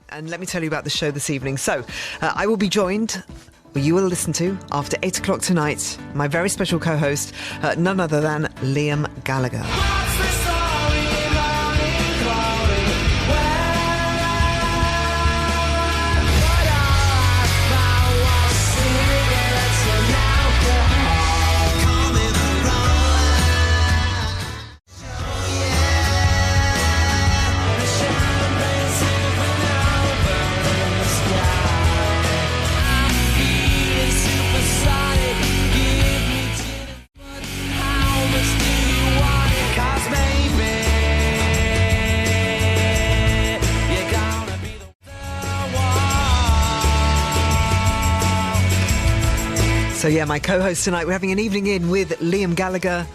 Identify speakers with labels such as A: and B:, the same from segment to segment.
A: And let me tell you about the show this evening. So, I will be joined, or you will listen to, after 8 o'clock tonight, my very special co-host, none other than Liam Gallagher. So yeah, my co-host tonight, we're having an evening in with Liam Gallagher.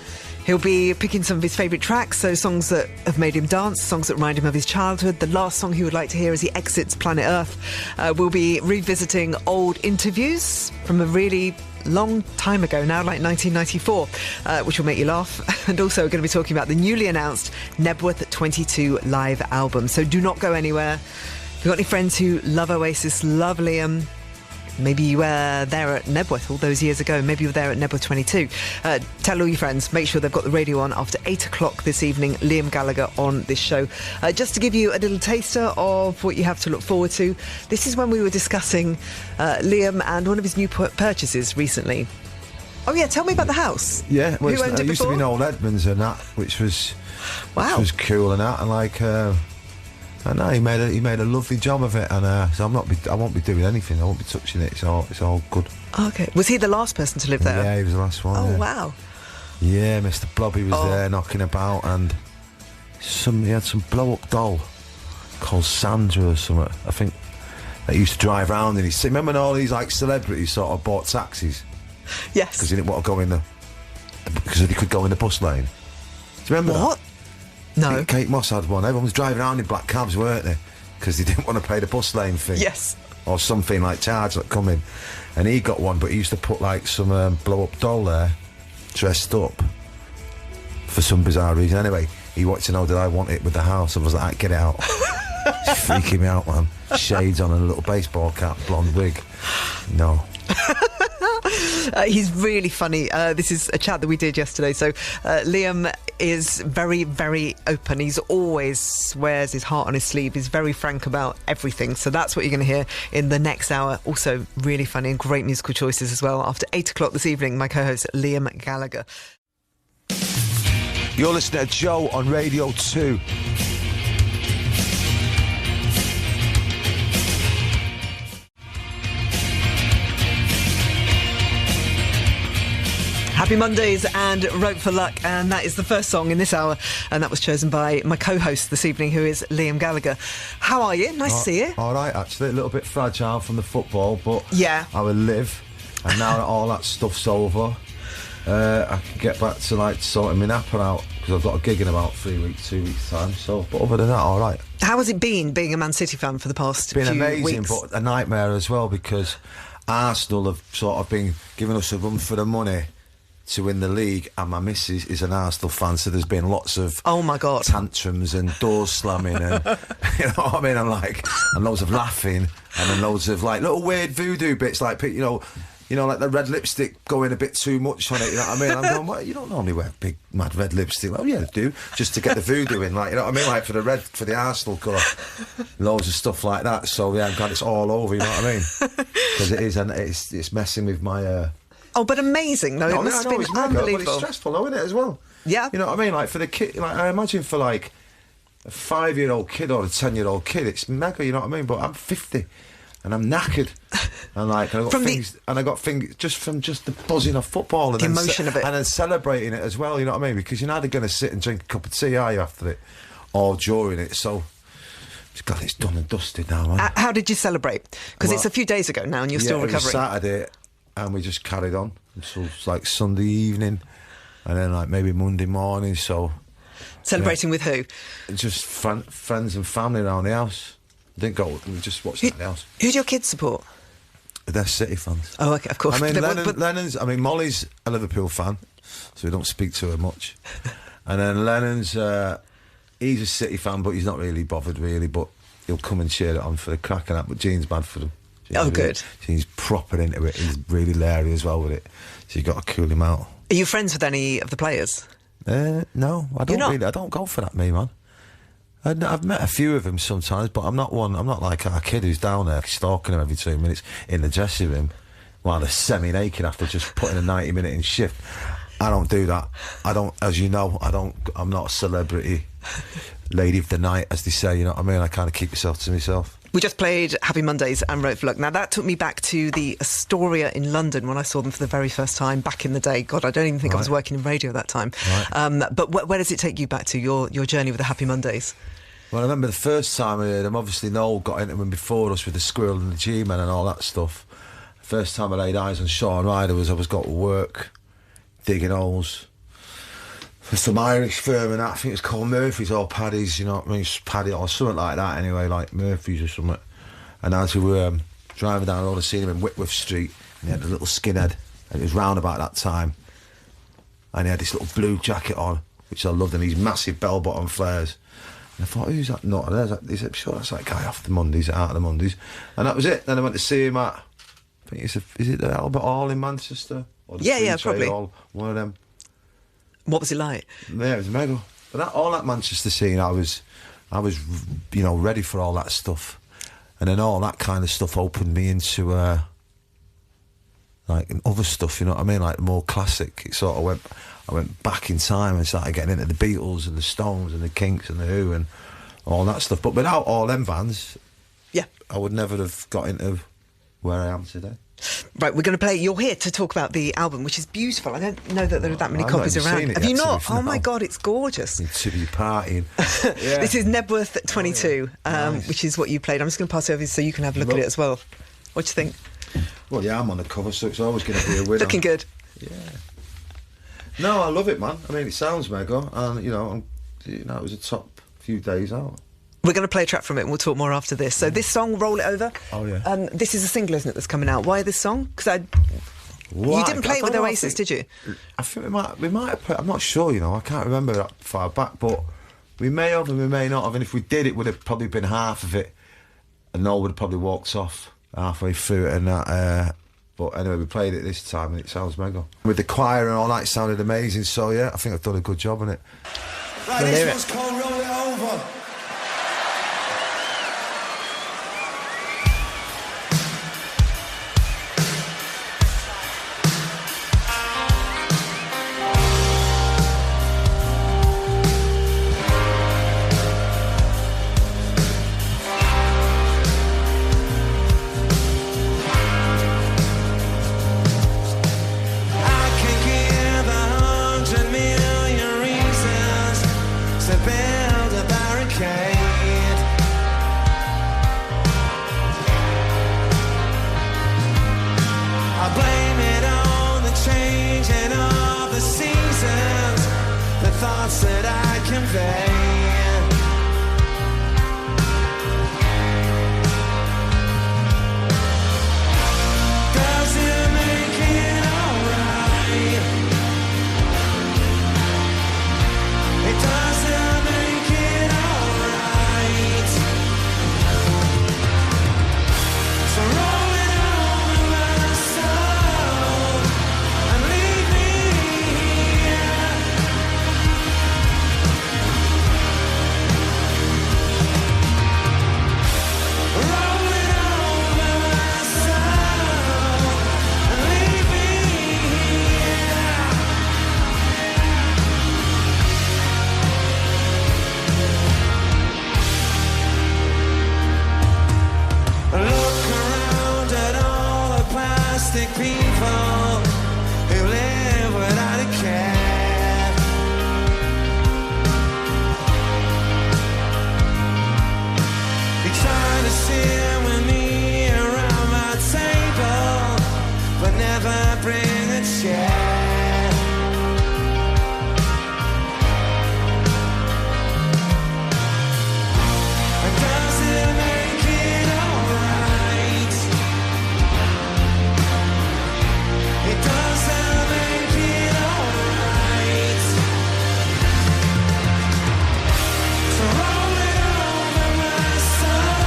A: He'll be picking some of his favourite tracks, so songs that have made him dance, songs that remind him of his childhood. The last song he would like to hear as he exits planet Earth. We'll be revisiting old interviews from a really long time ago now, like 1994, which will make you laugh. And also we're going to be talking about the newly announced Knebworth 22 live album. So do not go anywhere. If you've got any friends who love Oasis, love Liam, maybe you were there at Knebworth all those years ago. Maybe you were there at Knebworth 22. Tell all your friends. Make sure they've got the radio on after 8 o'clock this evening. Liam Gallagher on this show. Just to give you a little taster of what you have to look forward to. This is when we were discussing Liam and one of his new purchases recently. Oh, yeah. Tell me about the house.
B: Yeah. Well,
A: Who owned it
B: used to
A: before?
B: be an old Edmonds and that, which was cool and that. And like... I know he made a lovely job of it, and so I won't be doing anything. I won't be touching it. It's all good.
A: Okay. Was he the last person to live there?
B: Yeah, he was the last one.
A: Oh,
B: yeah.
A: wow.
B: Yeah, Mr. Blobby was there knocking about, and he had some blow-up doll called Sandra or something. I think that used to drive around, and remember when all these like celebrities sort of bought taxis?
A: Yes.
B: Because he didn't want to go because he could go in the bus lane. Do you remember that?
A: What? No.
B: Kate Moss had one. Everyone was driving around in black cabs, weren't they? Because they didn't want to pay the bus lane fee.
A: Yes.
B: Or something like charge that come in. And he got one, but he used to put like some blow-up doll there, dressed up, for some bizarre reason. Anyway, he wanted to know did I want it with the house. I was like, get it out. It's freaking me out, man. Shades on and a little baseball cap, blonde wig. No.
A: He's really funny. This is a chat that we did yesterday. So Liam is very, very open. He's always wears his heart on his sleeve. He's very frank about everything. So that's what you're going to hear in the next hour. Also really funny and great musical choices as well. After 8 o'clock this evening, my co-host Liam Gallagher.
B: You're listening to Joe on Radio 2.
A: Happy Mondays and Rope for Luck, and that is the first song in this hour, and that was chosen by my co-host this evening, who is Liam Gallagher. How are you? Nice to see you.
B: All right, actually, a little bit fragile from the football, but
A: yeah,
B: I will live, and now that all that stuff's over, I can get back to like sorting my napper out, because I've got a gig in about 2 weeks time, so, but other than that, all right.
A: How has it been being a Man City fan for the past few weeks?
B: It's been amazing, but a nightmare as well, because Arsenal have sort of been giving us a run for the money to win the league, and my missus is an Arsenal fan, so there's been lots of tantrums and doors slamming and you know what I mean, and loads of laughing, and then loads of like little weird voodoo bits, like you know like the red lipstick going a bit too much on it, you know what I mean? I'm going, well, you don't normally wear big mad red lipstick. Well, yeah, I do, just to get the voodoo in, like, you know what I mean, like for the Arsenal colour, loads of stuff like that. So yeah, I'm glad it's all over, you know what I mean? Because it is, and it's messing with my
A: Oh, but amazing, though. It must have been unbelievable.
B: But it's stressful, though, isn't it, as well?
A: Yeah.
B: You know what I mean? Like, for the kid, like, I imagine for, like, a 5-year-old kid or a 10-year-old kid, it's mega, you know what I mean? But I'm 50, and I'm knackered. And, like, I got things just from just the buzzing of football. And
A: the emotion of it.
B: And then celebrating it as well, you know what I mean? Because you're neither going to sit and drink a cup of tea, are you, after it? Or during it, so... God, it's done and dusted now, man.
A: How did you celebrate? Because it's a few days ago now, and you're still recovering.
B: It was Saturday... and we just carried on until like Sunday evening, and then like maybe Monday morning. So
A: celebrating with who?
B: Just friends and family around the house. Didn't go. We just watched it at the house.
A: Who do your kids support?
B: They're City fans.
A: Oh, okay, of course.
B: I mean, Molly's a Liverpool fan, so we don't speak to her much. And then Lennon's he's a City fan, but he's not really bothered really. But he'll come and cheer it on for the crack and that, but Gene's bad for them.
A: Good.
B: Gene's proper into it. He's really leery as well with it, so you've got to cool him out.
A: Are you friends with any of the players?
B: No, I don't really. I don't go for that, me, man. I've met a few of them sometimes, but I'm not like our kid who's down there stalking him every 2 minutes in the dressing room while they're semi-naked after just putting a 90-minute in shift. I don't do that. I don't, as you know, I'm not a celebrity lady of the night, as they say, you know what I mean? I kind of keep myself to myself.
A: We just played Happy Mondays and Wrote for Luck. Now, that took me back to the Astoria in London when I saw them for the very first time back in the day. God, I don't even think I was working in radio at that time. Right. But where does it take you back to, your journey with the Happy Mondays?
B: Well, I remember the first time I heard them, obviously Noel got into them before us with the Squirrel and the G-Men and all that stuff. First time I laid eyes on Sean Ryder was I was got to work, digging holes for some Irish firm and that. I think it was called Murphy's or Paddy's, you know what I mean? Paddy or something like that anyway, like Murphy's or something. And as we were driving down the road, I seen him in Whitworth Street, and he had a little skinhead, and it was round about that time. And he had this little blue jacket on, which I loved, and these massive bell-bottom flares. And I thought, who's that nut? He said, sure, that's that guy off the Mondays, out of the Mondays. And that was it. Then I went to see him at, I think is it the Albert Hall in Manchester? Or the
A: yeah, probably.
B: Hall, one of them.
A: What was it like?
B: Yeah, it was mega. But all that Manchester scene, I was, you know, ready for all that stuff. And then all that kind of stuff opened me into, like, other stuff, you know what I mean? Like, more classic. It sort of I went back in time and started getting into the Beatles and the Stones and the Kinks and the Who and all that stuff. But without all them bands, I would never have got into where I am today.
A: Right, we're going to play. You're here to talk about the album, which is beautiful. I don't know that there are that many copies around. Have you not? Oh my God, it's gorgeous.
B: You should be partying.
A: Yeah. This is Knebworth 22, nice. Which is what you played. I'm just going to pass it over so you can have a look at it as well. What do you think?
B: Well, yeah, I'm on the cover, so it's always going to be a winner.
A: Looking good.
B: Yeah. No, I love it, man. I mean, it sounds mega, and you know, it was a top few days out.
A: We're going to play a track from it and we'll talk more after this. So this song, Roll It Over.
B: Oh, yeah.
A: This is a single, isn't it, that's coming out. Why this song? Because you didn't play it with Oasis, did you?
B: I think we might have played, I'm not sure, you know, I can't remember that far back, but we may have and we may not have, and if we did, it would have probably been half of it, and Noel would have probably walked off halfway through it and that, but anyway, we played it this time and it sounds mega. With the choir and all that, it sounded amazing, so yeah, I think I've done a good job on it.
C: Right, this one's called Roll It Over. So roll it over my soul.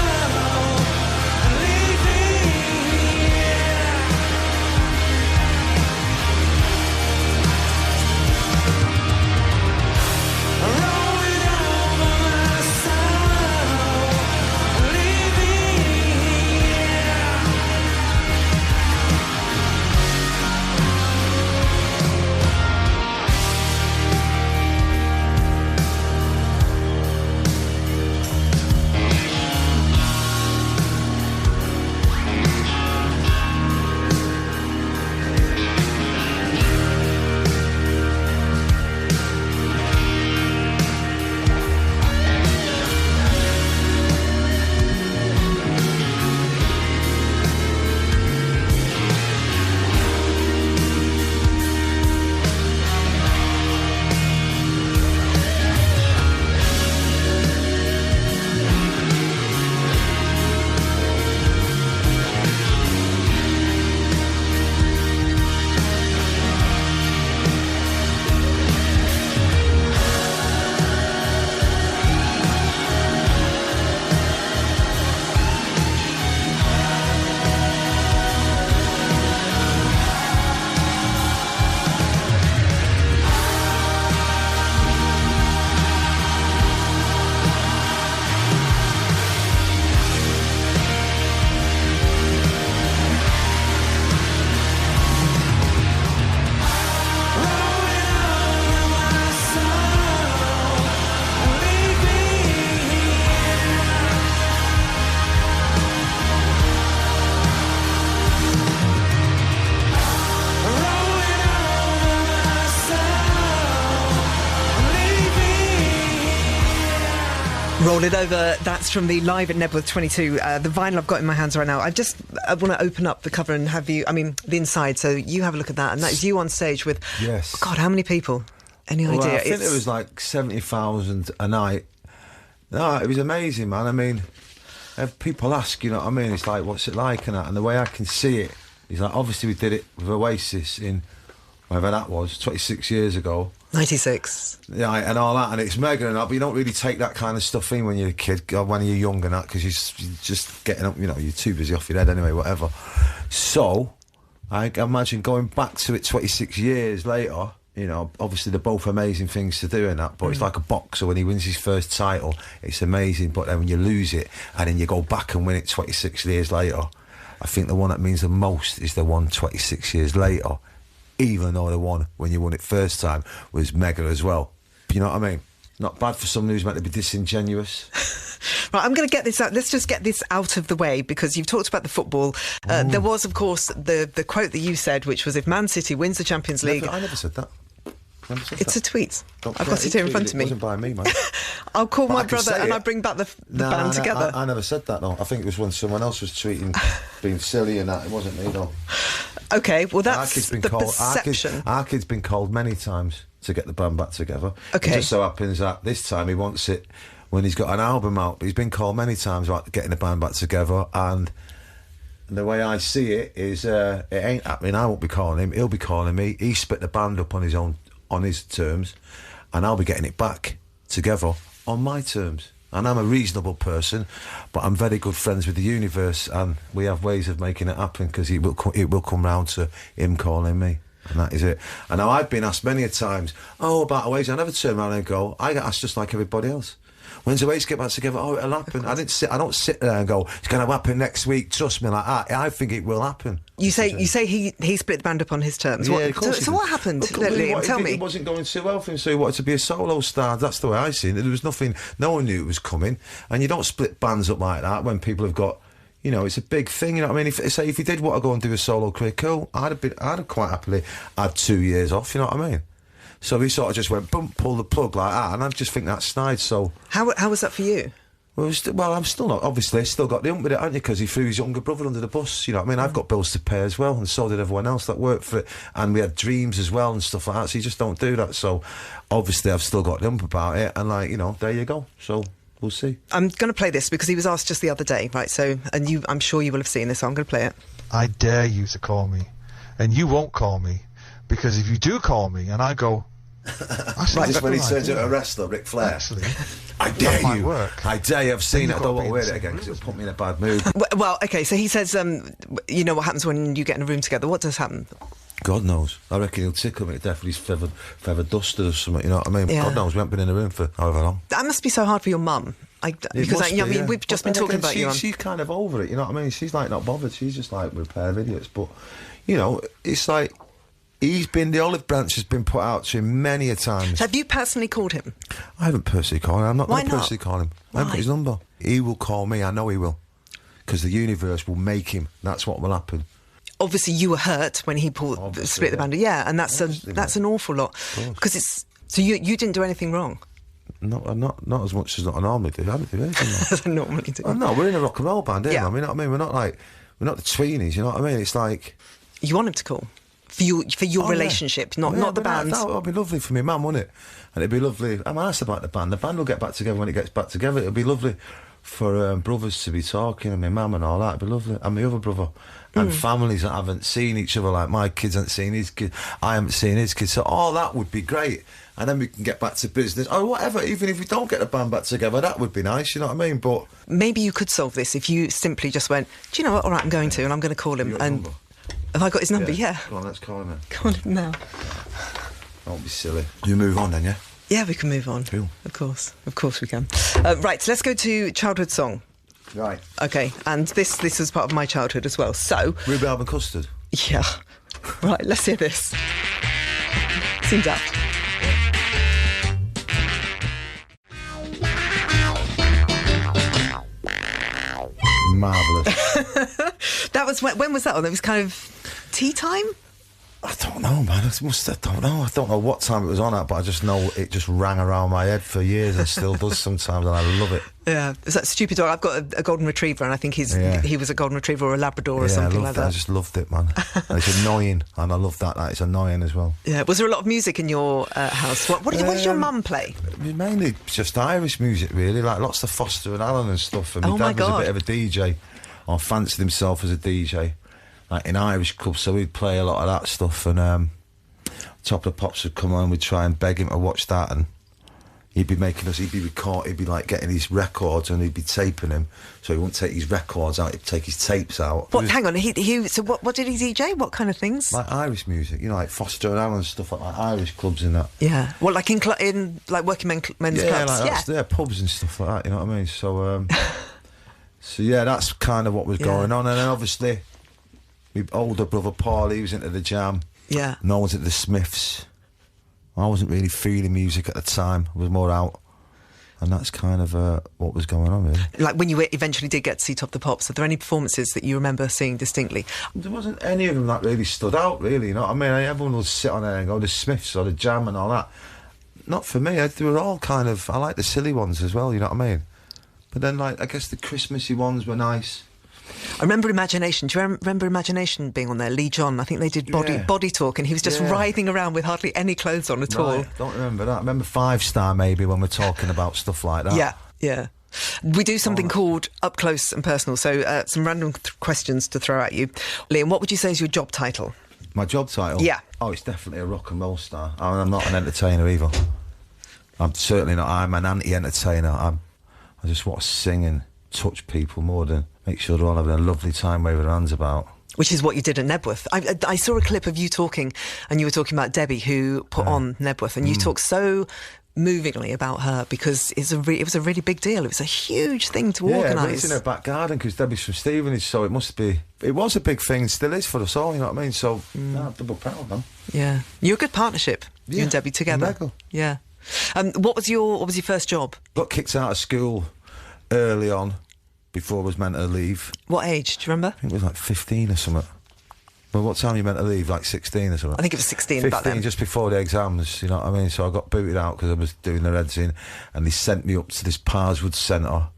A: Roll It Over, that's from the Live at Knebworth 22. The vinyl I've got in my hands right now. I want to open up the cover and have you, the inside, so you have a look at that. And that is you on stage with,
B: yes.
A: God, how many people? Any idea?
B: I think it was like 70,000 a night. No, it was amazing, man. I mean, people ask, you know what I mean? It's like, what's it like and that? And the way I can see it is like, obviously we did it with Oasis in, whatever that was, 26 years ago.
A: 96.
B: Yeah, and all that, and it's mega and that, but you don't really take that kind of stuff in when you're a kid, or when you're young and that, because you're just getting up, you know, you're too busy off your head anyway, whatever. So, I imagine going back to it 26 years later, you know, obviously they're both amazing things to do in that, but it's like a boxer when he wins his first title, it's amazing, but then when you lose it, and then you go back and win it 26 years later, I think the one that means the most is the one 26 years later, even though the one when you won it first time was mega as well. You know what I mean? Not bad for someone who's meant to be disingenuous.
A: Right, I'm going to get this out. Let's just get this out of the way, because you've talked about the football. There was, of course, the quote that you said, which was, if Man City wins the Champions League...
B: I never said that.
A: It's a tweet. I've got it here in front of me.
B: It wasn't by me, mate.
A: I'll call my brother and I bring back the band together.
B: I never said that, no. I think it was when someone else was tweeting, being silly and that. It wasn't me, though.
A: OK, well, that's the perception.
B: Our kid's been called many times to get the band back together.
A: OK.
B: It just so happens that this time he wants it when he's got an album out. But he's been called many times about getting the band back together, and the way I see it is it ain't happening. I won't be calling him. He'll be calling me. He split the band up on his terms, and I'll be getting it back together on my terms. And I'm a reasonable person, but I'm very good friends with the universe, and we have ways of making it happen, because it will come round to him calling me, and that is it. And now I've been asked many a times, about Oasis. I never turn around and go, I get asked just like everybody else. When's Oasis get back together? Oh, it'll happen. I don't sit there and go, it's going to happen next week. Trust me, like that. I think it will happen.
A: You say he split the band up on his terms.
B: Yeah, of course.
A: So what happened?
B: Liam,
A: tell me.
B: It wasn't going too well for him, so he wanted to be a solo star. That's the way I see it. There was nothing. No one knew it was coming, and you don't split bands up like that when people have got. You know, it's a big thing. You know what I mean? If he did want to go and do a solo career, cool. I'd have quite happily had 2 years off. You know what I mean? So he sort of just went, boom, pull the plug like that, and I just think that's snide, so...
A: How was that for you?
B: Well, I'm still not, obviously, still got the ump with it, haven't you, because he threw his younger brother under the bus, you know what I mean? I've got bills to pay as well, and so did everyone else that worked for it, and we had dreams as well and stuff like that, so you just don't do that, so obviously I've still got the ump about it, and like, you know, there you go, so... We'll see. I'm
A: going to play this because he was asked just the other day, right? So, and I'm sure you will have seen this, so I'm going to play it.
D: I dare you to call me, and you won't call me, because if you do call me and I go...
B: Right, just when he turns into a wrestler, Ric Flair.
D: Actually,
B: I dare you. I dare you. I've seen it. I don't want to wear it again because it'll put me in a bad mood.
A: Well, OK, so he says, you know what happens when you get in a room together. What does happen?
B: God knows. I reckon he'll tickle me to death with his feather duster or something, you know what I mean? Yeah. God knows, we haven't been in a room for however long.
A: That must be so hard for your mum. Because we've just been talking about you.
B: She's kind of over it, you know what I mean? She's like not bothered. She's just like, we're a pair of idiots. But, you know, it's like... the olive branch has been put out to him many a time.
A: Have you personally called him?
B: I haven't personally called him. I'm not going to personally call him.
A: Why?
B: I haven't got his number. He will call me. I know he will. Because the universe will make him. That's what will happen.
A: Obviously, you were hurt when he split the band. Yeah, and that's an awful lot. Because it's... So you didn't do anything wrong?
B: Not as much as I normally do. I haven't done anything wrong.
A: As I normally do.
B: Oh, no, we're in a rock and roll band, aren't we? You know what I mean? We're not the tweenies, you know what I mean? It's like...
A: You want him to call? For your relationship, not the band.
B: That would be lovely for me, mum, wouldn't it? And it'd be lovely. I'm asked about the band. The band will get back together when it gets back together. It'll be lovely for brothers to be talking, and my mum and all that. It'd be lovely. And my other brother. And families that haven't seen each other, like my kids haven't seen his kids, I haven't seen his kids. So all that would be great. And then we can get back to business. Or whatever, even if we don't get the band back together, that would be nice, you know what I mean? But
A: maybe you could solve this if you simply just went, do you know what? All right, I'm going to, and I'm going to call him. And have I got his number? Yeah.
B: Go on, let's call him.
A: Call him now.
B: Don't be silly. You move on then, yeah?
A: Yeah, we can move on.
B: Cool.
A: Of course we can. Right, so let's go to childhood song.
B: Right.
A: OK, and this was part of my childhood as well, so...
B: Rhubarb and Custard?
A: Yeah. Right, let's hear this. Seems apt.
B: Marvellous.
A: That was... When was that on? It was kind of tea time?
B: I don't know, man. I don't know. I don't know what time it was on at, but I just know it just rang around my head for years and still does sometimes, and I love it.
A: Yeah, it's that stupid dog. I've got a golden retriever, and I think he was a golden retriever or a Labrador or something like that.
B: I just loved it, man. And it's annoying, and I love that. It's annoying as well.
A: Yeah. Was there a lot of music in your house? What did your mum play?
B: Mainly just Irish music, really. Like lots of Foster and Allen and stuff. And my dad was a bit of a DJ, or fancied himself as a DJ. Like in Irish clubs, so we'd play a lot of that stuff, and Top of the Pops would come on, we'd try and beg him to watch that, and he'd be like getting his records, and he'd be taping him, so he wouldn't take his records out, he'd take his tapes out.
A: Hang on, so what did he DJ? What kind of things?
B: Like Irish music, like Foster and Allen stuff, like Irish clubs and that.
A: Yeah, well, like in like working men's clubs?
B: Like pubs and stuff like that, you know what I mean? So, so yeah, that's kind of what was going on, and then obviously my older brother Paul, he was into the Jam.
A: Yeah.
B: Noel was into the Smiths. I wasn't really feeling music at the time. I was more out. And that's kind of what was going on, really. Like
A: when you eventually did get to see Top of the Pops, are there any performances that you remember seeing distinctly?
B: There wasn't any of them that really stood out, really, you know what I mean? Everyone would sit on there and go, the Smiths or the Jam and all that. Not for me. They were all kind of... I like the silly ones as well, you know what I mean? But then, like, I guess the Christmassy ones were nice.
A: I remember Imagination. Do you remember Imagination being on there? Lee John, I think they did Body Talk, and he was just writhing around with hardly any clothes on at all.
B: I don't remember that. I remember 5 Star maybe when we're talking about stuff like that.
A: Yeah. We do something called Up Close and Personal, so some random questions to throw at you. Liam, what would you say is your job title?
B: My job title?
A: Yeah.
B: Oh, it's definitely a rock and roll star. I'm not an entertainer either. I'm certainly not. I'm an anti-entertainer. I just want to sing and touch people more than make sure they're all having a lovely time waving their hands about. Which
A: is what you did at Knebworth. I saw a clip of you talking, and you were talking about Debbie, who put on Knebworth, and you talked so movingly about her because it was a really big deal. It was a huge thing to organise.
B: Yeah, it's in her back garden because Debbie's from Stevenage, so it was a big thing, still is for us all, you know what I mean? So, I'm double proud, man.
A: Yeah. You're a good partnership, you and Debbie together.
B: Mega.
A: Yeah. What was your first job?
B: Got kicked out of school early on, before I was meant to leave.
A: What age, do you remember?
B: I think it was like 15 or something. Well, what time are you meant to leave? Like 16 or something?
A: I think it was 16
B: 15,
A: back then.
B: Just before the exams, you know what I mean? So I got booted out because I was doing the Reds in, and they sent me up to this Parswood Centre,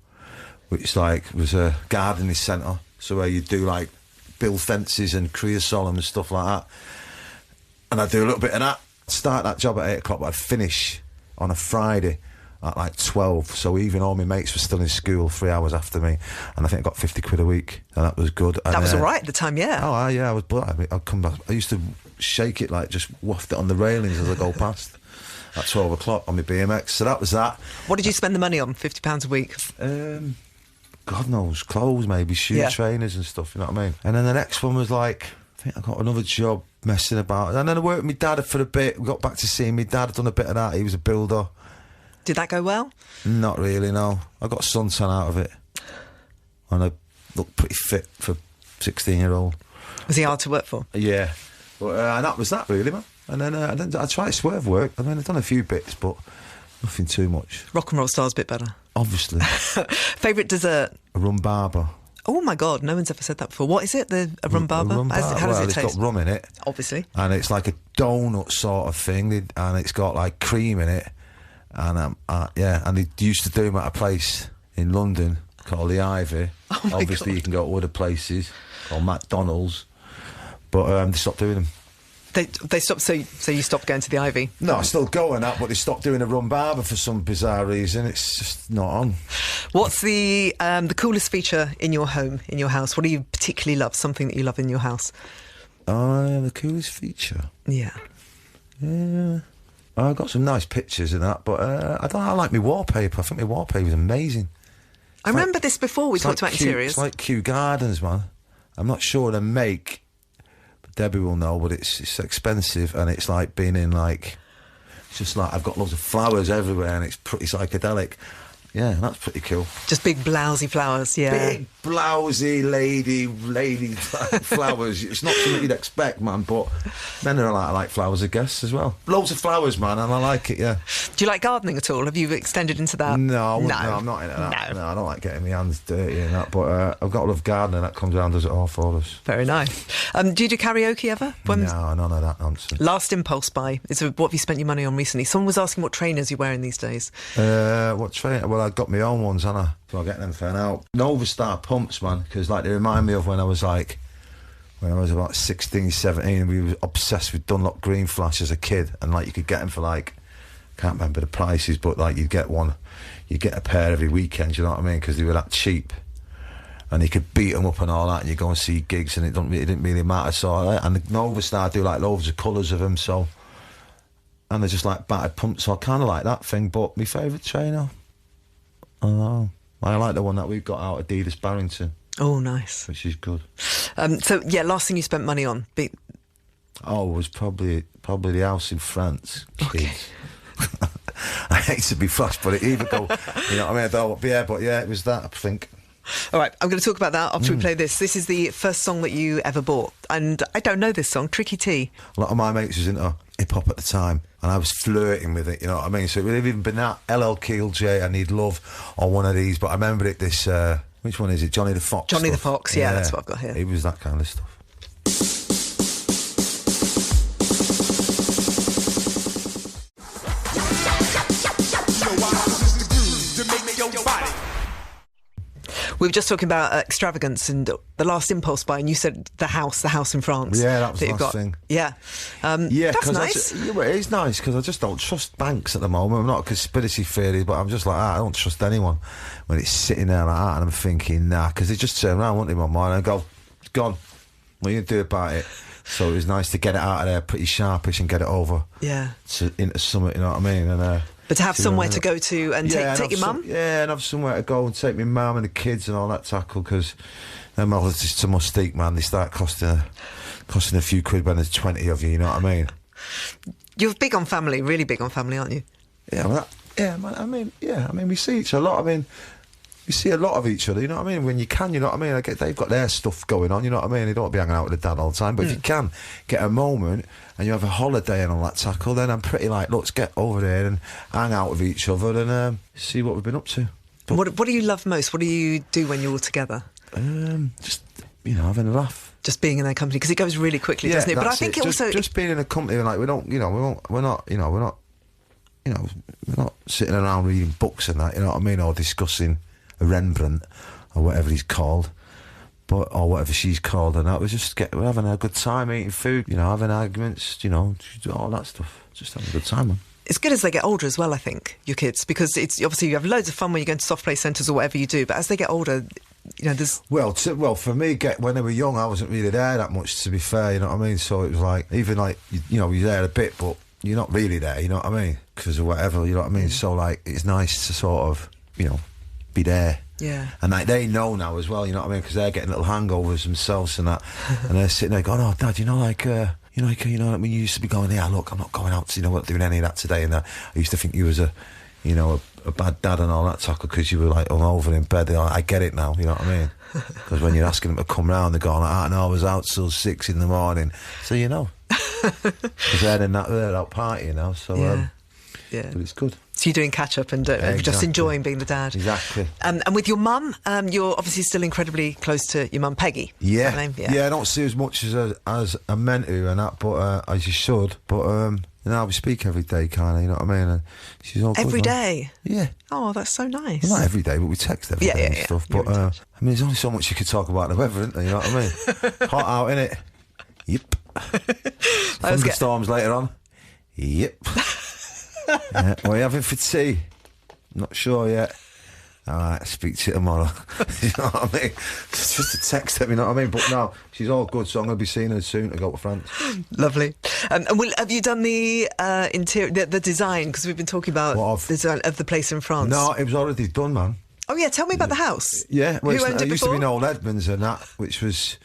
B: which was a gardening centre, so where you do like build fences and creosote and stuff like that. And I'd do a little bit of that. I'd start that job at 8 o'clock, but I'd finish on a Friday at like 12, so even all my mates were still in school 3 hours after me, and I think I got 50 quid a week, and that was good.
A: That was all right at the time, yeah.
B: Oh, yeah, I was. I'd come back. I used to shake it, like just waft it on the railings as I go past at 12 o'clock on my BMX. So that was that.
A: What did you spend the money on? £50 a week?
B: God knows, clothes maybe, trainers and stuff. You know what I mean? And then the next one was like, I think I got another job messing about, and then I worked with my dad for a bit. We got back to seeing my dad. I'd done a bit of that. He was a builder.
A: Did that go well?
B: Not really, no. I got suntan out of it. And I looked pretty fit for a 16-year-old.
A: Was he hard to work for?
B: Yeah. But, and that was that, really, man. And then I tried swerve work. I mean, I've done a few bits, but nothing too much.
A: Rock and roll star's a bit better.
B: Obviously.
A: Favourite dessert?
B: A rhubarb.
A: Oh, my God, no one's ever said that before. What is it, a rhubarb? How does it taste?
B: It's got rum in it.
A: Obviously.
B: And it's like a donut sort of thing, and it's got, like, cream in it. And and they used to do them at a place in London called the Ivy. Obviously, God. You can go to other places called McDonald's, but they stopped doing them.
A: They stopped. So you stopped going to the Ivy?
B: No, I still go on that, but they stopped doing a rhubarb for some bizarre reason. It's just not on.
A: What's the coolest feature in your home, in your house? What do you particularly love? Something that you love in your house?
B: The coolest feature.
A: Yeah.
B: I've got some nice pictures and that, but I like my wallpaper. I think my wallpaper is amazing.
A: I remember this before we talked about interiors.
B: It's like Kew Gardens, man. I'm not sure the make, but Debbie will know, but it's expensive, and it's like being in, like, it's just like I've got loads of flowers everywhere, and it's pretty psychedelic. Yeah, that's pretty cool.
A: Just big blousy flowers, yeah.
B: Big blousy lady flowers. It's not something you'd expect, man, but men are like flowers, I guess, as well. Loads of flowers, man, and I like it, yeah.
A: Do you like gardening at all? Have you extended into that?
B: No, I'm not into that. No, I don't like getting my hands dirty and that, but I've got a love gardener that comes around and does it all for us.
A: Very nice. Do you do karaoke ever?
B: No, none of that nonsense.
A: Last impulse buy is what have you spent your money on recently? Someone was asking what trainers you're wearing these days.
B: What trainer? Well, I got my own ones, haven't I? So I'll get them for now. Nova Star pumps, man, because like they remind me of when I was about 16, 17, and we were obsessed with Dunlop Green Flash as a kid, and like you could get them for like, can't remember the prices, but like you'd get a pair every weekend, you know what I mean? Because they were that cheap, and you could beat them up and all that, and you go and see gigs, and it didn't really matter. So and the Nova Star do like loads of colours of them, so, and they're just like battered pumps, so I kind of like that thing. But my favourite trainer, I don't know. I like the one that we've got out, Adidas Barrington. Oh, nice. Which is good.
A: So, yeah, last thing you spent money on?
B: It was probably the house in France.
A: Okay.
B: I hate to be flash, but it either go, you know what I mean? But yeah, it was that, I think.
A: All right, I'm going to talk about that after we play this. This is the first song that you ever bought, and I don't know this song, Tricky T.
B: A lot of my mates was into hip-hop at the time, and I was flirting with it, you know what I mean? So it would have even been that LL Cool J, I Need Love, or one of these, but I remember it, this, which one is it? Johnny the Fox
A: Johnny
B: stuff.
A: the Fox, yeah, that's what I've got here.
B: It was that kind of stuff.
A: We were just talking about extravagance and the last impulse buy, and you said the house in France.
B: Yeah, that was the last thing.
A: Yeah. That's nice.
B: It is nice, because I just don't trust banks at the moment. I'm not a conspiracy theory, but I'm just like, I don't trust anyone when it's sitting there like that, and I'm thinking, nah, because they just turn around, won't they, my mind, and go, it's gone. What are you going to do about it? So it was nice to get it out of there pretty sharpish and get it over into something, you know what I mean? And
A: but to have somewhere to go to and take your mum?
B: Yeah, and have somewhere to go and take my mum and the kids and all that tackle, because them holidays to Mustique, man, they start costing a few quid when there's 20 of you, you know what I mean?
A: You're big on family, really big on family, aren't you?
B: Yeah, well, I mean, we see each other a lot. I mean, we see a lot of each other, you know what I mean? When you can, you know what I mean? They've got their stuff going on, you know what I mean? They don't want to be hanging out with the dad all the time, but if you can get a moment and you have a holiday and all that tackle, then I'm pretty like, let's get over there and hang out with each other and see what we've been up to. But
A: what do you love most? What do you do when you're all together?
B: Just, you know, having a laugh.
A: Just being in their company, because it goes really quickly, doesn't it? But I think it also...
B: Just being in a company, like, we're not sitting around reading books and that, you know what I mean, or discussing a Rembrandt or whatever he's called, or whatever she's called, and that. We're having a good time eating food, you know, having arguments, you know, all that stuff. Just having a good time, man.
A: It's good as they get older as well, I think, your kids, because it's obviously you have loads of fun when you go into soft play centres or whatever you do, but as they get older, you know, there's... Well,
B: for me, when they were young, I wasn't really there that much, to be fair, you know what I mean? So it was like, even like, you know, you're there a bit, but you're not really there, you know what I mean? Because of whatever, you know what I mean? So, like, it's nice to sort of, you know, be there.
A: Yeah.
B: And like, they know now as well, you know what I mean? Because they're getting little hangovers themselves and that. And they're sitting there going, oh, Dad, you know, like, you know, I mean, you used to be going, yeah, look, I'm not going out to, you know, not doing any of that today. And I used to think you was a bad dad and all that tackle because you were like hungover in bed. I get it now, you know what I mean? Because when you're asking them to come round, they're going like, no, I was out till 6 in the morning. So, you know. Because they're out partying now, so...
A: Yeah.
B: But it's good.
A: So you're doing catch-up and just enjoying being the dad.
B: Exactly.
A: And with your mum, you're obviously still incredibly close to your mum, Peggy.
B: Yeah.
A: Is that her name? Yeah.
B: I don't see as much as I'm meant to and that, but as you should. But, you know, we speak every day, kind of, you know what I mean? And she's all
A: every
B: good,
A: day?
B: Yeah.
A: Oh, that's so nice.
B: Well, not every day, but we text every day and stuff. But, I mean, there's only so much you could talk about the weather, isn't there? You know what I mean? Hot out, innit? Yep. Thunderstorms later on. Yep. What are you having for tea? Not sure yet. Alright, I'll speak to you tomorrow. You know what I mean? It's just a text at me, you know what I mean? But no, she's all good, so I'm going to be seeing her soon to go to France.
A: Lovely. And have you done the interior, the design? Because we've been talking about the design of the place in France.
B: No, it was already done, man.
A: Oh yeah, tell me about the house.
B: Yeah, well,
A: who owned it
B: used
A: before?
B: to be Noel Edmonds and that, which was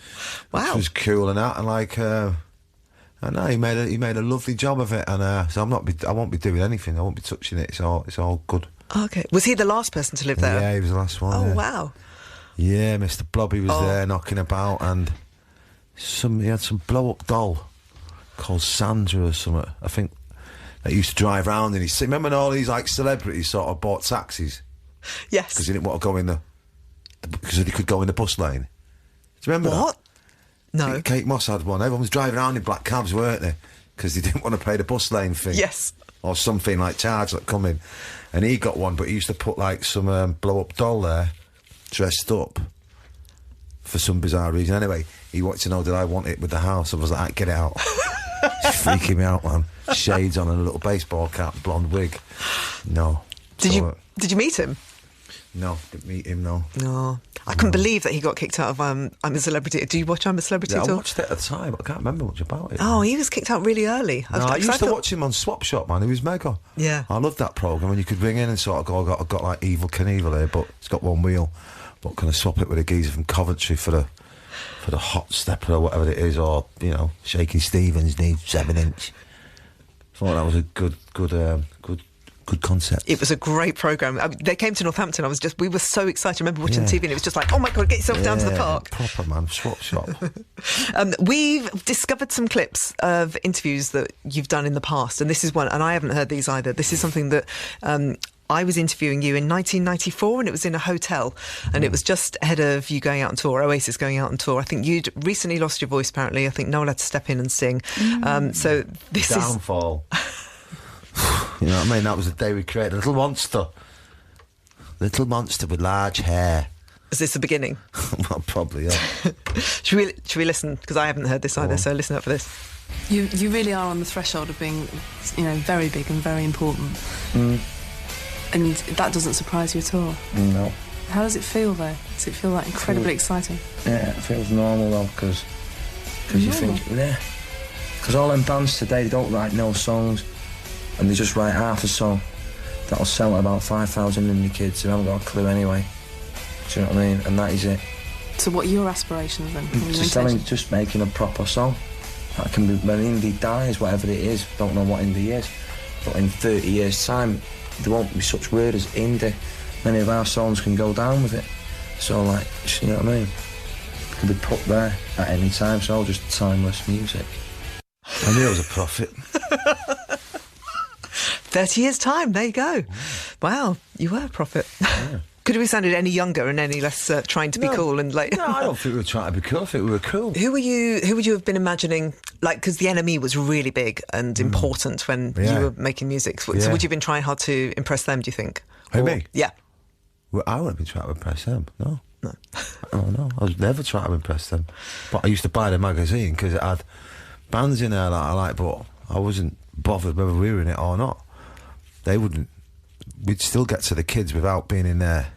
B: cool and that, and like, I know he made a lovely job of it, and so I won't be doing anything. I won't be touching it. It's all good.
A: Okay. Was he the last person to live there?
B: Yeah, he was the last one.
A: Oh,
B: yeah.
A: wow.
B: Yeah, Mr. Blobby was there knocking about, and he had some blow-up doll called Sandra or something. I think that used to drive around and remember when all these like celebrities sort of bought taxis?
A: Yes.
B: Because they didn't want to go in because they could go in the bus lane. Do you remember that?
A: What? No.
B: Kate Moss had one. Everyone was driving around in black cabs, weren't they? Because they didn't want to pay the bus lane fee.
A: Yes.
B: Or something like charge that come in. And he got one, but he used to put like some blow-up doll there, dressed up, for some bizarre reason. Anyway, he wanted to know did I want it with the house. I was like, get it out. It's freaking me out, man. Shades on and a little baseball cap, blonde wig. No.
A: Did you meet him?
B: No, didn't meet him, no.
A: No. I couldn't believe that he got kicked out of I'm a Celebrity. Do you watch I'm a Celebrity at all?
B: I watched it at the time, but I can't remember much about it.
A: Oh, he was kicked out really early.
B: I used to watch him on Swap Shop, man. He was mega.
A: Yeah.
B: I loved that programme when you could ring in and sort of go, I've got like Evil Knievel here, but it's got one wheel. But can I swap it with a geezer from Coventry for the hot stepper or whatever it is, or, you know, Shaky Stevens needs 7-inch. Thought that was a good concept.
A: It was a great programme. They came to Northampton. We were so excited. I remember watching TV and it was just like, oh my God, get yourself down to the park.
B: Proper, man. Swap Shop.
A: We've discovered some clips of interviews that you've done in the past, and this is one, and I haven't heard these either. This is something that I was interviewing you in 1994, and it was in a hotel, and it was just ahead of you going out on tour, Oasis going out on tour. I think you'd recently lost your voice, apparently. I think Noel had to step in and sing. So this
B: Downfall. You know what I mean? That was the day we created a little monster. Little monster with large hair.
A: Is this the beginning?
B: Well, probably, yeah.
A: Should we listen? Because I haven't heard this either, so listen up for this.
E: You really are on the threshold of being, you know, very big and very important. And that doesn't surprise you at all?
F: No.
E: How does it feel, though? Does it feel, like, incredibly exciting?
F: Yeah, it feels normal, though, because you think, because all them bands today, they don't write no songs, and they just write half a song. That'll sell at about 5,000 indie kids who haven't got a clue anyway. Do you know what I mean? And that is it.
E: So what are your aspirations, then?
F: Just making a proper song. That can be, when indie dies, whatever it is, don't know what indie is, but in 30 years' time, there won't be such word as indie. Many of our songs can go down with it. So, like, you know what I mean? It can be put there at any time, so just timeless music.
B: I knew I was a prophet.
A: 30 years' time, there you go. Wow, you were a prophet.
B: Yeah.
A: Could we have sounded any younger and any less trying to be cool and like?
B: No, I don't think we were trying to be cool. I think we were cool.
A: Who would you have been imagining? Like, because the NME was really big and important when you were making music. So would you have been trying hard to impress them? Do you think?
B: Me?
A: Yeah.
B: Well, I wouldn't be trying to impress them. No. Oh no, I was never trying to impress them. But I used to buy the magazine because it had bands in there that I liked, but I wasn't bothered whether we were in it or not. They wouldn't. We'd still get to the kids without being in their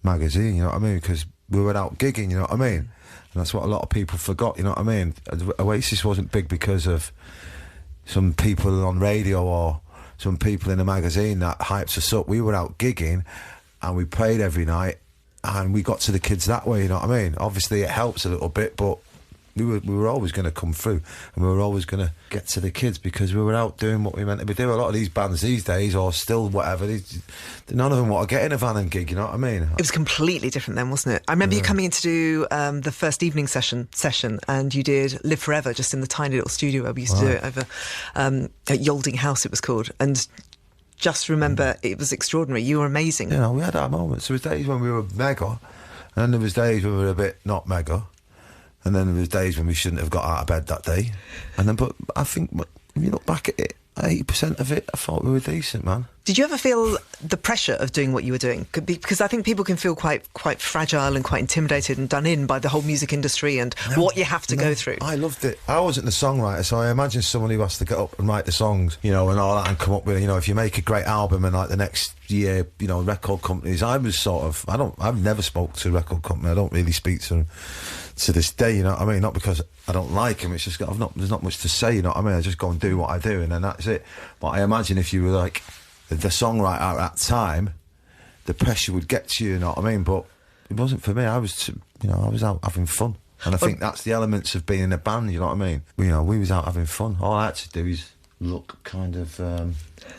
B: magazine, you know what I mean? Because we were out gigging, you know what I mean? And that's what a lot of people forgot, you know what I mean? Oasis wasn't big because of some people on radio or some people in a magazine that hyped us up. We were out gigging and we played every night and we got to the kids that way, you know what I mean? Obviously it helps a little bit, but we were always going to come through and we were always going to get to the kids because we were out doing what we meant to be doing. A lot of these bands these days, or still whatever, none of them want to get in a van and gig, you know what I mean? It
A: was completely different then, wasn't it? I remember you coming in to do the first evening session and you did Live Forever just in the tiny little studio where we used to do it over at Yolding House, it was called. And just remember, it was extraordinary. You were amazing.
B: You know, we had our moments. There was days when we were mega and then there was days when we were a bit not mega. And then there was days when we shouldn't have got out of bed that day. And then, but I think when you look back at it, 80% of it, I thought we were decent, man.
A: Did you ever feel the pressure of doing what you were doing? Because I think people can feel quite fragile and quite intimidated and done in by the whole music industry and what you have to go through.
B: I loved it. I wasn't the songwriter, so I imagine someone who has to get up and write the songs, you know, and all that, and come up with, you know, if you make a great album and like the next year, you know, record companies, I was sort of, I've never spoke to a record company. I don't really speak to them to this day, you know what I mean? Not because I don't like them, it's just there's not much to say, you know what I mean? I just go and do what I do and then that's it. But I imagine if you were like the songwriter at that time, the pressure would get to you, you know what I mean? But it wasn't for me. I was out having fun. And I think that's the elements of being in a band, you know what I mean? You know, we was out having fun. All I had to do is look kind of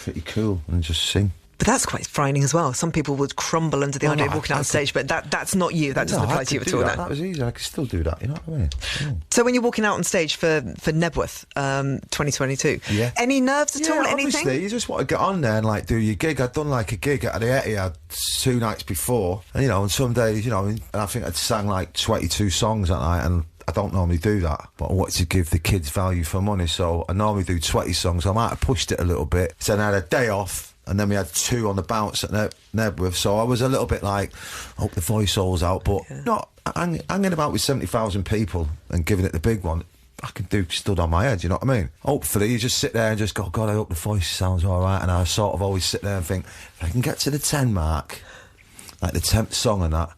B: pretty cool and just sing.
A: But that's quite frightening as well. Some people would crumble under the idea of walking out on stage, but that's not you. That doesn't apply to you at all.
B: That was easy. I could still do that, you know what I mean? Yeah.
A: So when you're walking out on stage for Knebworth 2022, any nerves at all?
B: Obviously,
A: anything?
B: you just want to get on there and like do your gig. I'd done like a gig at the Etihad 2 nights before, and you know, and some days, you know, and I think I'd sang like 22 songs that night, and I don't normally do that, but I wanted to give the kids value for money, so I normally do 20 songs. I might have pushed it a little bit. So then I had a day off, and then we had 2 on the bounce at Knebworth, so I was a little bit like, hope the voice all's out, but not hanging about with 70,000 people and giving it the big one. I can do stood on my head, you know what I mean? Hopefully you just sit there and just go, God, I hope the voice sounds all right, and I sort of always sit there and think, if I can get to the 10 mark, like the 10th song and that,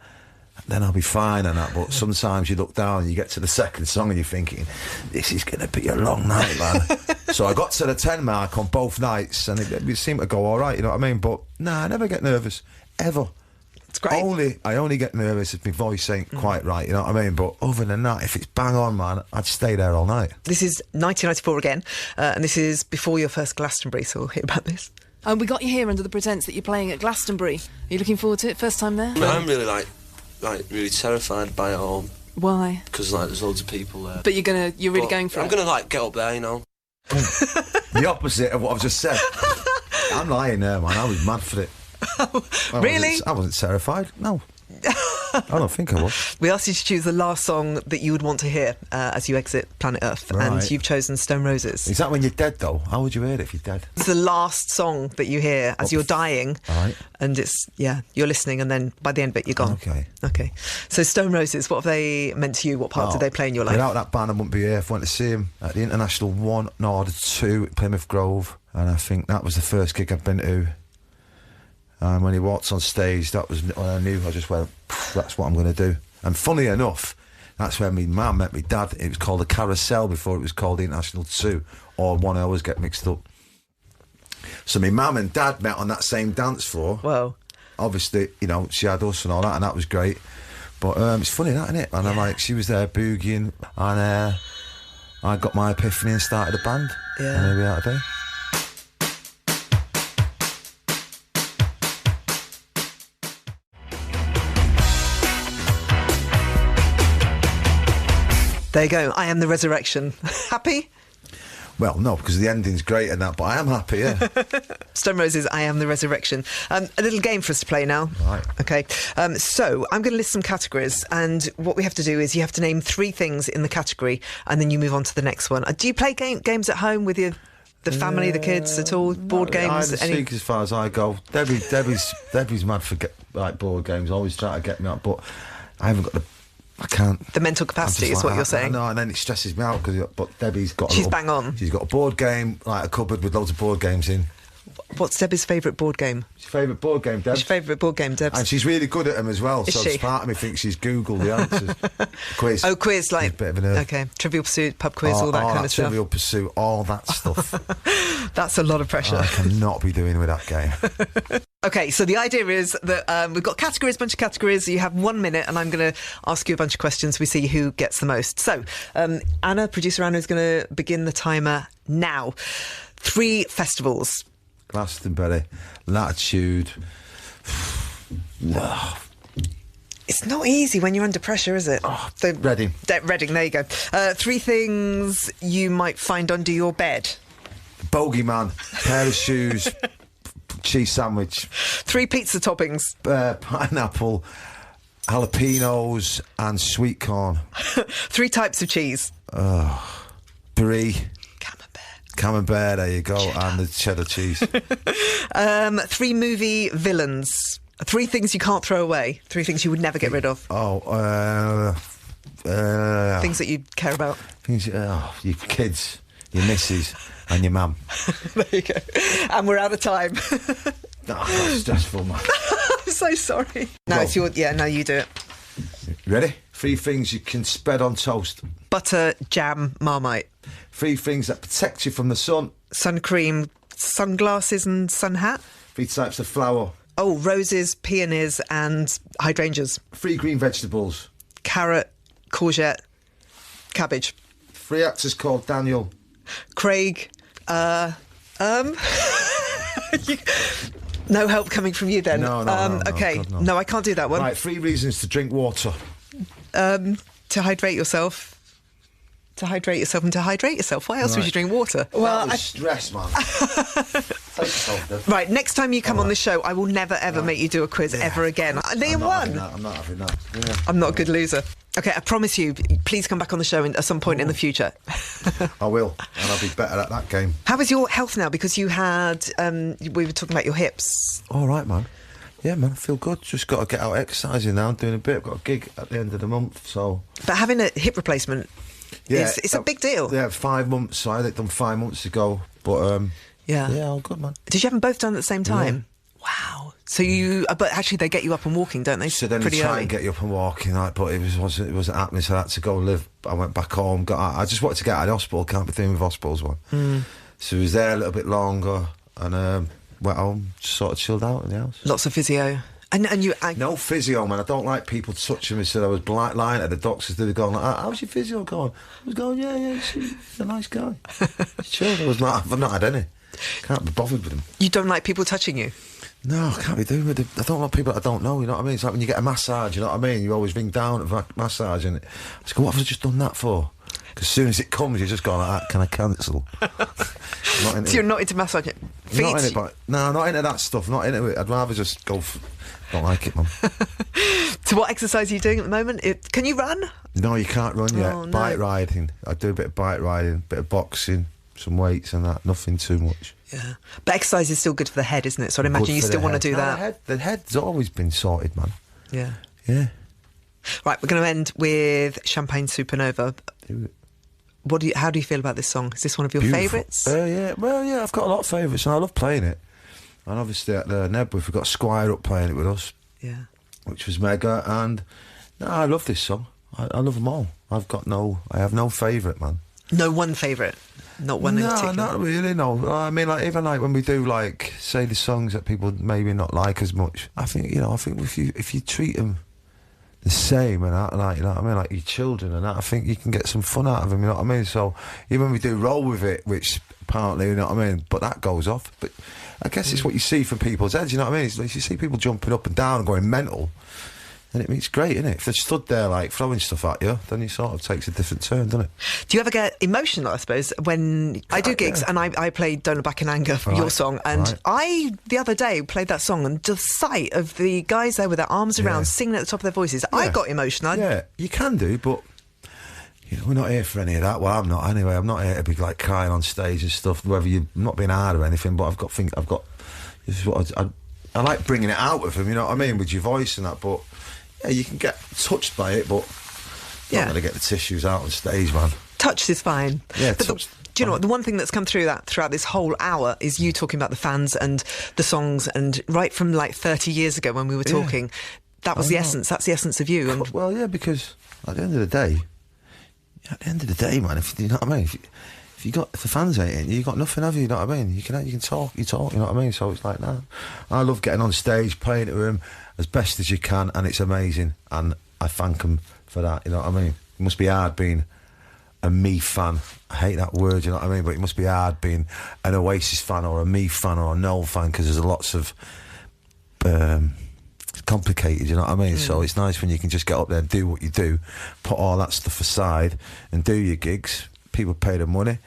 B: then I'll be fine and that. But sometimes you look down and you get to the 2nd song and you're thinking, this is going to be a long night, man. So I got to the 10 mark on both nights, and it seemed to go all right, you know what I mean? But nah, I never get nervous, ever.
A: It's great.
B: I only get nervous if my voice ain't quite right, you know what I mean? But other than that, if it's bang on, man, I'd stay there all night.
A: This is 1994 again, and this is before your first Glastonbury, so we'll hear about this.
E: And we got you here under the pretence that you're playing at Glastonbury. Are you looking forward to it? First time there?
G: I'm really like really terrified by it all.
E: Why?
G: Because like there's loads of people there.
E: But you're really going for it?
G: I'm gonna like get up there, you know.
B: The opposite of what I've just said. I'm lying there, man. I was mad for it.
A: Really?
B: I wasn't terrified. No. I don't think I was.
A: We asked you to choose the last song that you would want to hear as you exit planet Earth, and you've chosen Stone Roses.
B: Is that when you're dead, though? How would you hear it if you're dead?
A: It's the last song that you hear as you're dying,
B: right.
A: And it's, you're listening, and then by the end of it, you're gone. Okay. So Stone Roses, what have they meant to you? What part did they play in your life?
B: Without that band, I wouldn't be here. I went to see him at the International 1 or 2 at Plymouth Grove, and I think that was the first gig I've been to. And when he walked on stage, that was when I knew. I just went, that's what I'm going to do. And funny enough, that's where my mum met my dad. It was called the Carousel before it was called the International 2, or 1. I always get mixed up. So my mum and dad met on that same dance floor.
A: Wow.
B: Obviously, you know, she had us and all that, and that was great. But it's funny, that, isn't it? And I'm like, she was there boogieing, and I got my epiphany and started a band.
A: Yeah.
B: And here we are today.
A: There you go. I am the resurrection. Happy?
B: Well, no, because the ending's great and that, but I am happy, yeah.
A: Stone Roses, I am the resurrection. A little game for us to play now.
B: Right.
A: Okay. So I'm going to list some categories, and what we have to do is you have to name 3 things in the category, and then you move on to the next one. Do you play games at home with the family, the kids at all? Board games?
B: I speak as far as I go. Debbie's mad for board games, always trying to get me out, but I haven't got I can't.
A: The mental capacity is what you're saying.
B: No, and then it stresses me out but Debbie's got.
A: She's bang on.
B: She's got a board game, like a cupboard with loads of board games in.
A: What's Debbie's favourite board game?
B: Your favourite board game, Deb?
A: What's your favourite board game, Deb?
B: And she's really good at them as well.
A: Is
B: so
A: she?
B: part of me thinks she's Googled the answers. Quiz.
A: Oh, quiz, like
B: a bit of a nerd.
A: Okay, Trivial Pursuit, pub quiz, all that kind of stuff.
B: Trivial Pursuit, all that stuff.
A: That's a lot of pressure.
B: I cannot be doing with that game.
A: Okay, so the idea is that we've got categories, bunch of categories. You have 1 minute, and I'm going to ask you a bunch of questions. We see who gets the most. So, Anna, producer Anna, is going to begin the timer now. 3 festivals.
B: Glastonbury, Latitude.
A: It's not easy when you're under pressure, is it?
B: So, Reading.
A: Reading, there you go. 3 things you might find under your bed.
B: Bogeyman, pair of shoes, cheese sandwich.
A: 3 pizza toppings.
B: Pineapple, jalapenos and sweet corn.
A: 3 types of cheese.
B: Brie.
A: Camembert,
B: there you go,
A: cheddar.
B: and the cheddar cheese.
A: 3 movie villains. 3 things you can't throw away. 3 things you would never get rid of. Things that you care about.
B: Things, your kids, your missus, and your mum.
A: There you go. And we're out of time.
B: That's stressful, man.
A: I'm so sorry. No, it's your. Yeah, now you do it.
B: Ready? 3 things you can spread on toast.
A: Butter, jam, Marmite.
B: 3 things that protect you from the sun.
A: Sun cream, sunglasses and sun hat.
B: 3 types of flour.
A: Oh, roses, peonies and hydrangeas.
B: 3 green vegetables.
A: Carrot, courgette, cabbage.
B: 3 actors called Daniel.
A: Craig, No help coming from you then?
B: No,
A: okay,
B: God, no.
A: No, I can't do that one.
B: Right, 3 reasons to drink water.
A: To hydrate yourself. To hydrate yourself and to hydrate yourself. Why else would you drink water?
B: Well, stress, man. Take yourself, then.
A: Right, next time you come on the show, I will never, ever make you do a quiz ever again. Liam won.
B: I'm not having that. Yeah.
A: I'm not a good loser. Okay, I promise you, please come back on the show at some point in the future.
B: I will, and I'll be better at that game.
A: How is your health now? Because you had, we were talking about your hips.
B: All right, man. Yeah, man, I feel good. Just got to get out exercising now. I'm doing a bit. I've got a gig at the end of the month, so...
A: But having a hip replacement, it's a big deal.
B: Yeah, 5 months. So I had it done 5 months ago, but... Yeah, all good, man.
A: Did you have them both done at the same time? Yeah. Wow. So you... but actually, they get you up and walking, don't they?
B: So then they try and get you up and walking, like, but it wasn't happening, so I had to go live. I went back home. I just wanted to get out of the hospital. Can't be doing with hospitals, one. So I was there a little bit longer, and went home, just sort of chilled out in the house.
A: Lots of physio. And you...
B: No physio, man. I don't like people touching me, so I was lying at the doctors. They were going, like, how's your physio going? I was going, yeah, he's a nice guy. He's chill. I've not had any. Can't be bothered with him.
A: You don't like people touching you?
B: No, I can't be doing with it. I don't like people that I don't know, you know what I mean? It's like when you get a massage, you know what I mean? You always ring down at a massage, and I just go, what have I just done that for? Because as soon as it comes, you just go like that, can I cancel?
A: So you're not into massaging feet?
B: Not into it, no, not into that stuff, not into it. I'd rather just go... don't like it, man.
A: So what exercise are you doing at the moment? Can you run?
B: No, you can't run yet.
A: No.
B: Bike riding. I do a bit of bike riding, bit of boxing, some weights and that. Nothing too much.
A: Yeah. But exercise is still good for the head, isn't it? So I'd imagine you still want to do that.
B: The head's always been sorted, man.
A: Yeah.
B: Yeah.
A: Right, we're going to end with Champaign Supernova.
B: Do it.
A: How do you feel about this song? Is this one of your favourites?
B: Yeah. Well, yeah, I've got a lot of favourites, and I love playing it. And obviously at the Knebworth, we've got Squire up playing it with us.
A: Yeah.
B: Which was mega, and no, I love this song. I love them all. I have no favourite, man.
A: No one favourite? Not one in particular?
B: No, not really, no. I mean, like, even like when we do, like, say the songs that people maybe not like as much, I think if you treat them the same and that, like, you know what I mean, like your children and that, I think you can get some fun out of them, you know what I mean? So even when we do Roll With It, which apparently, you know what I mean, but that goes off. But I guess it's what you see from people's heads, you know what I mean? It's like you see people jumping up and down and going mental, and it's great, isn't it? If they're stood there, like, throwing stuff at you, then it sort of takes a different turn, doesn't it?
A: Do you ever get emotional, I suppose, when... I do gigs, and I played Don't Look Back in Anger, your song, and I, the other day, played that song, and the sight of the guys there with their arms around, singing at the top of their voices, I got emotional.
B: Yeah, you can do, but... You know, we're not here for any of that. Well, I'm not anyway. I'm not here to be like crying on stage and stuff. Whether you're not being hard or anything, but This is what I like bringing it out of them. You know what I mean, with your voice and that. But yeah, you can get touched by it, but you're not going to get the tissues out on stage, man.
A: Touch is fine.
B: Yeah,
A: but do you know what? The one thing that's come throughout this whole hour is you talking about the fans and the songs, and right from like 30 years ago when we were talking, that was the essence. That's the essence of you. And
B: well, yeah, because at the end of the day, man, if you know what I mean, if the fans ain't in, you got nothing, have you? You know what I mean? You can talk, you know what I mean? So it's like that. I love getting on stage, playing to them as best as you can, and it's amazing. And I thank them for that. You know what I mean? It must be hard being a me fan. I hate that word, you know what I mean? But it must be hard being an Oasis fan or a me fan or a Noel fan, because there's lots of complicated, you know what I mean? So it's nice when you can just get up there and do what you do, put all that stuff aside and do your gigs. People pay the money,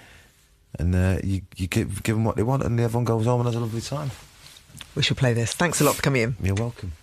B: and you give them what they want, and everyone goes home and has a lovely time.
A: We should play this. Thanks a lot for coming in.
B: You're welcome.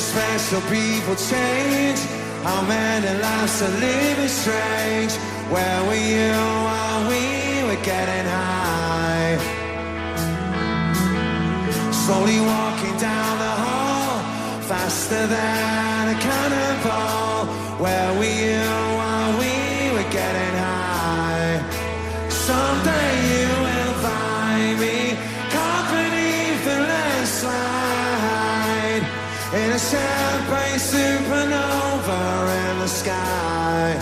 C: Special people change. How many lives are living strange? Where were you while we were getting high? Slowly walking down the hall, faster than a cannonball. Where were you while we were getting high? Someday you will find me caught beneath the landslide in a Champaign Supernova. supernova in the sky.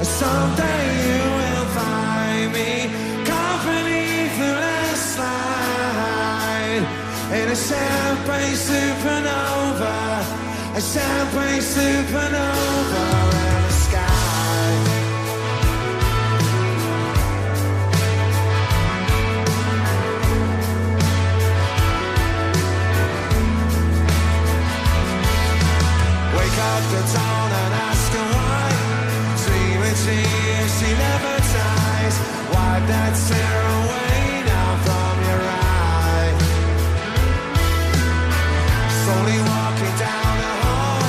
C: Someday you will find me caught beneath the last light in a champagne supernova, a champagne supernova in the sky. Wake up the dawn and ask her why. Dreaming she never dies. Wipe that tear away now from your eye. Slowly walking down the hall,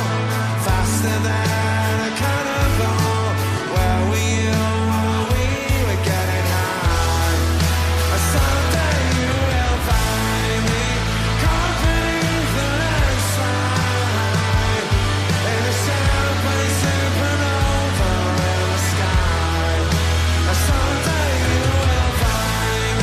C: faster than a cannonball. Where were you while we were getting high? Someday you will find me caught beneath the landslide in a champagne supernova in the sky. Someday you will find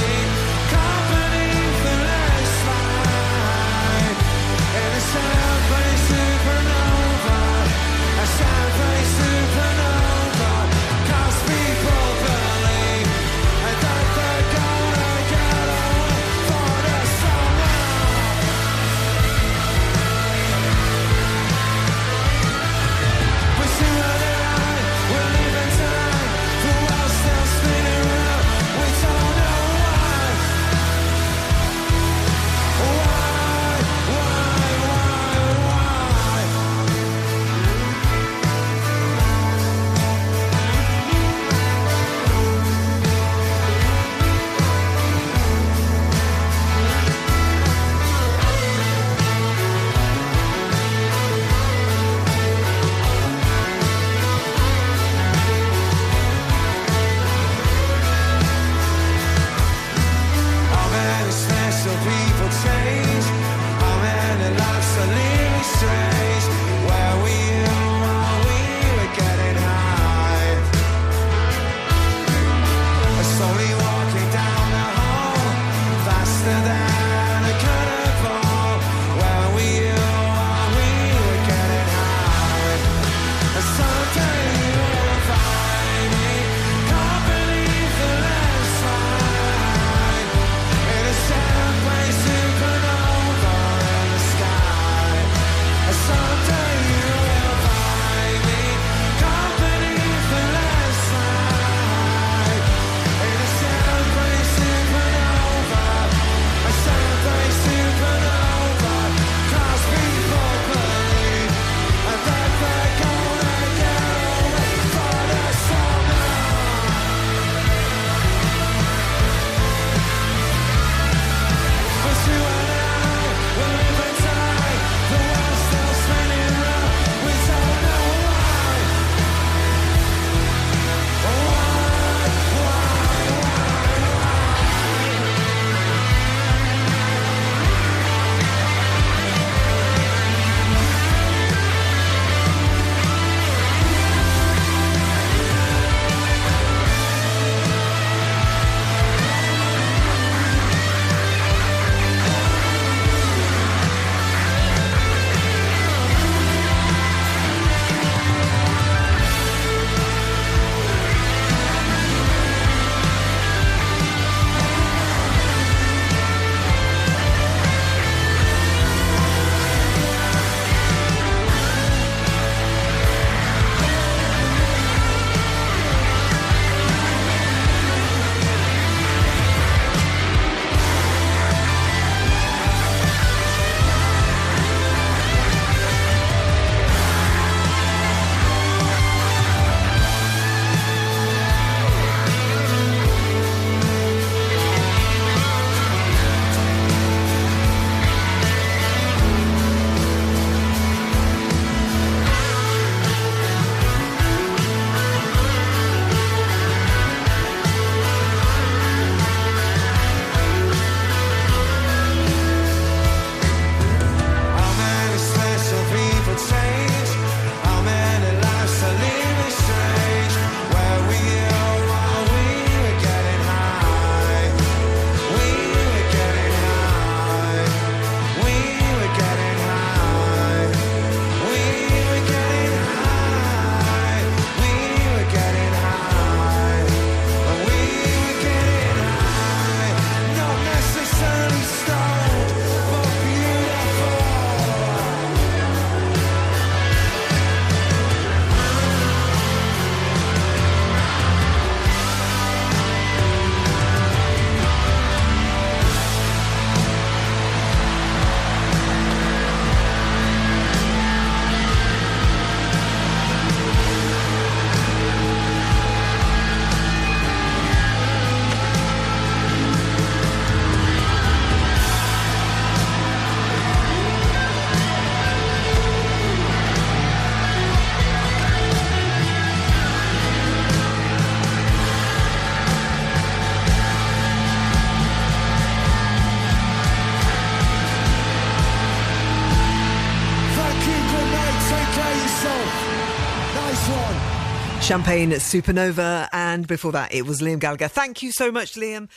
A: Champaign, Supernova, and before that it was Liam Gallagher. Thank you so much, Liam.